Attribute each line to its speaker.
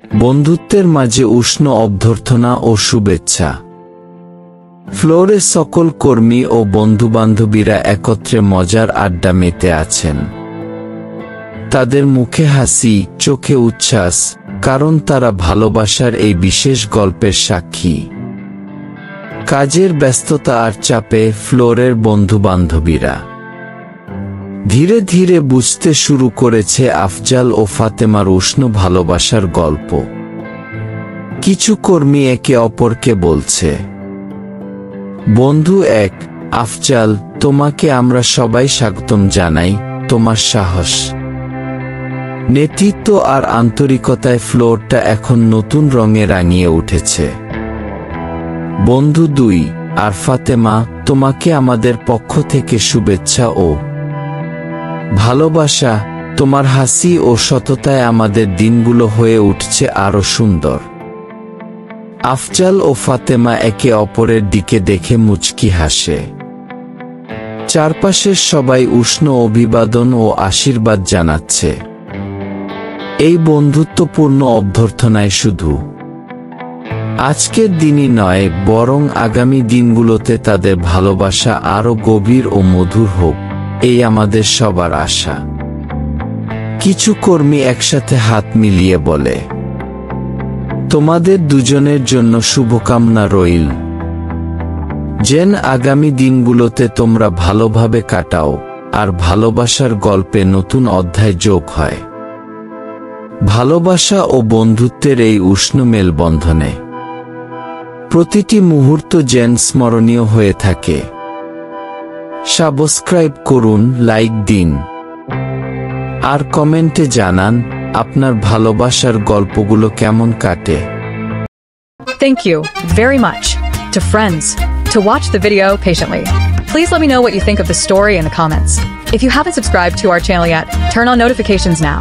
Speaker 1: বন্ধুত্বের মাঝে উষ্ণ অভ্যর্থনা ও শুভেচ্ছা। ফ্লোরে সকল কর্মী ও বন্ধুবান্ধবীরা একত্রে মজার আড্ডা মেতে আছেন। তাদের মুখে হাসি, চোখে উচ্ছ্বাস, কারণ তারা ভালোবাসার এই বিশেষ গল্পের সাক্ষী। কাজের ব্যস্ততা আর চাপে ফ্লোরের বন্ধুবান্ধবীরা ধীরে ধীরে বুঝতে শুরু করেছে আফজাল ও ফাতেমার উষ্ণ ভালোবাসার গল্প। কিছু কর্মী একে অপরকে বলছে, বন্ধু এক, আফজাল, তোমাকে আমরা সবাই স্বাগতম জানাই। তোমার সাহস, নেতৃত্ব আর আন্তরিকতায় ফ্লোরটা এখন নতুন রঙে রাঙিয়ে উঠেছে। বন্ধু দুই, আর ফাতেমা, তোমাকে আমাদের পক্ষ থেকে শুভেচ্ছা ও ভালোবাসা। তোমার হাসি ও সততায় আমাদের দিনগুলো হয়ে উঠছে আরো সুন্দর। আফজাল ও ফাতেমা একে অপরের দিকে দেখে মুচকি হাসে। চারপাশের সবাই উষ্ণ অভিবাদন ও আশীর্বাদ জানাচ্ছে। এই বন্ধুত্বপূর্ণ অভ্যর্থনায় শুধু আজকের দিনই নয়, বরং আগামী দিনগুলোতে তাদের ভালোবাসা আরো গভীর ও মধুর হোক, এই আমাদের সবার আশা। কিছু কর্মী একসাথে হাত মিলিয়ে বলে, তোমাদের দুজনের জন্য শুভকামনা রইল। যেন আগামী দিনগুলোতে তোমরা ভালোভাবে কাটাও আর ভালোবাসার গল্পে নতুন অধ্যায় যোগ হয়। ভালোবাসা ও বন্ধুত্বের এই উষ্ণ মেলবন্ধনে প্রতিটি মুহূর্ত যেন স্মরণীয় হয়ে থাকে। সাবস্ক্রাইব করুন, লাইক দিন আর কমেন্টে জানান আপনার ভালোবাসার গল্পগুলো কেমন কাটে।
Speaker 2: Thank you very much to friends to watch the video patiently. Please let me know what you think of the story in the comments. If you haven't subscribed to our channel yet, turn on notifications now.